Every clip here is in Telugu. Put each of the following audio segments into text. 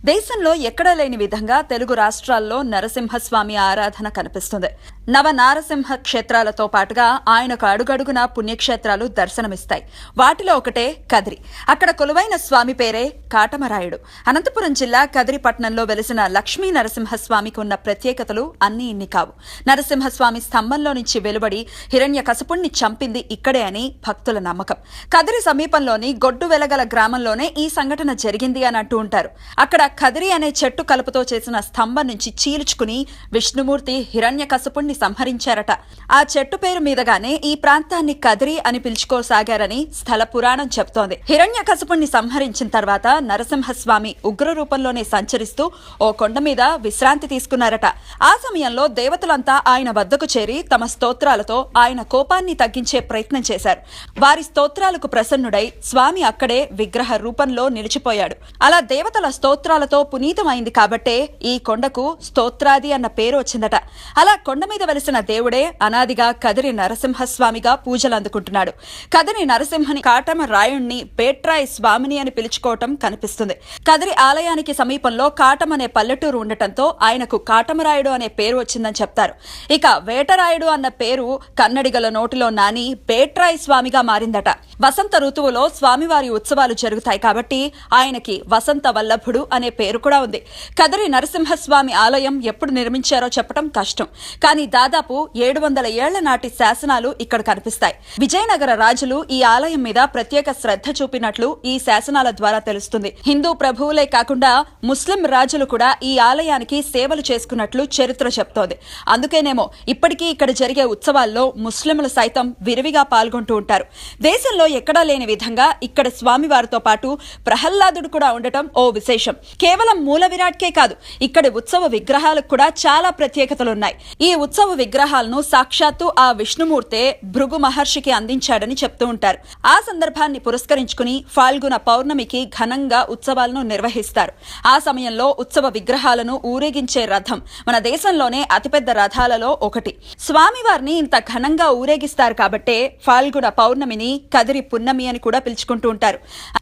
దేశంలో ఎక్కడా లేని విధంగా తెలుగు రాష్ట్రాల్లో నరసింహస్వామి ఆరాధన కనిపిస్తుంది. నవ నారసింహ క్షేత్రాలతో పాటుగా ఆయనకు అడుగడుగున పుణ్యక్షేత్రాలు దర్శనమిస్తాయి. వాటిలో ఒకటే కదిరి. అక్కడ కొలువైన స్వామి పేరే కాటమరాయుడు. అనంతపురం జిల్లా కదిరి పట్టణంలో వెలిసిన లక్ష్మీ నరసింహస్వామికి ఉన్న ప్రత్యేకతలు అన్నీ ఇన్ని కావు. నరసింహస్వామి స్తంభంలో నుంచి వెలువడి హిరణ్యకశపుణ్ణి చంపింది ఇక్కడే అని భక్తుల నమ్మకం. కదిరి సమీపంలోని గొడ్డు వెలగల గ్రామంలోనే ఈ సంఘటన జరిగింది అని అంటూ ఉంటారు. అక్కడ కదిరి అనే చెట్టు కలుపుతో చేసిన స్తంభం నుంచి చీల్చుకుని విష్ణుమూర్తి హిరణ్యకశపుణ్ణి సంహరించారట. ఆ చెట్టు పేరు మీదగానే ఈ ప్రాంతాన్ని కదిరి అని పిలుచుకోసాగారని స్థల పురాణం చెప్తోంది. హిరణ్యకశపుణ్ణి సంహరించిన తర్వాత నరసింహస్వామి ఉగ్ర రూపంలోనే సంచరిస్తూ ఓ కొండ మీద విశ్రాంతి తీసుకున్నారట. ఆ సమయంలో దేవతలంతా ఆయన వద్దకు చేరి తమ స్తోత్రాలతో ఆయన కోపాన్ని తగ్గించే ప్రయత్నం చేశారు. వారి స్తోత్రాలకు ప్రసన్నుడై స్వామి అక్కడే విగ్రహ రూపంలో నిలిచిపోయాడు. అలా దేవతల స్తోత్రాలతో పునీతమైంది కాబట్టే ఈ కొండకు స్తోత్రాది అన్న పేరు వచ్చిందట. అలా కొండ మీద వెలిసిన దేవుడే అనాదిగా కదిరి నరసింహస్వామిగా పూజలు అందుకుంటున్నాడు. కదిరి నరసింహని కాటమరాయుణ్ణి పేట్రాయి స్వామిని అని పిలుచుకోవటం కనిపిస్తుంది. కదిరి ఆలయానికి సమీపంలో కాటం అనే పల్లెటూరు ఉండటంతో ఆయనకు కాటమరాయుడు అనే పేరు వచ్చిందని చెప్తారు. ఇక వేటరాయుడు అన్న పేరు కన్నడిగల నోటిలో నాని పేట్రాయి స్వామిగా మారిందట. వసంత ఋతువులో స్వామివారి ఉత్సవాలు జరుగుతాయి కాబట్టి ఆయనకి వసంత వల్లభుడు అనే పేరు కూడా ఉంది. కదిరి నరసింహస్వామి ఆలయం ఎప్పుడు నిర్మించారో చెప్పడం కష్టం. కానీ దాదాపు 700 ఏళ్ల నాటి శాసనాలు ఇక్కడ కనిపిస్తాయి. విజయనగర రాజులు ఈ ఆలయం మీద ప్రత్యేక శ్రద్ధ చూపినట్లు ఈ శాసనాల ద్వారా తెలుస్తుంది. హిందూ ప్రభువులే కాకుండా ముస్లిం రాజులు కూడా ఈ ఆలయానికి సేవలు చేసుకున్నట్లు చరిత్ర చెప్తోంది. అందుకేనేమో ఇప్పటికీ ఇక్కడ జరిగే ఉత్సవాల్లో ముస్లింలు సైతం విరివిగా పాల్గొంటూ ఉంటారు. దేశంలో ఎక్కడా లేని విధంగా ఇక్కడ స్వామివారితో పాటు ప్రహ్లాదుడు కూడా ఉండటం ఓ విశేషం. కేవలం మూల విరాట్కే కాదు, ఇక్కడి ఉత్సవ విగ్రహాలకు కూడా చాలా ప్రత్యేకతలున్నాయి. ఈ ఉత్సవ విగ్రహాలను సాక్షాత్తు ఆ విష్ణుమూర్తే భృగు మహర్షికి అందించాడని చెప్తూ ఉంటారు. ఆ సందర్భాన్ని పురస్కరించుకుని ఫాల్గుణ పౌర్ణమికి ఘనంగా ఉత్సవాలను నిర్వహిస్తారు. ఆ సమయంలో ఉత్సవ విగ్రహాలను ఊరేగించే రథం మన దేశంలోనే అతిపెద్ద రథాలలో ఒకటి. స్వామివారిని ఇంత ఘనంగా ఊరేగిస్తారు కాబట్టే ఫాల్గుణ పౌర్ణమిని కదిరి పున్నమి అని కూడా పిలుచుకుంటూ ఉంటారు.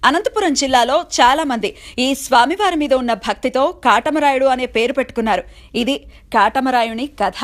అనంతపురం జిల్లాలో చాలా మంది ఈ స్వామివారి మీద ఉన్న భక్తితో కాటమరాయుడు అనే పేరు పెట్టుకున్నారు. ఇది కాటమరాయుని కథ.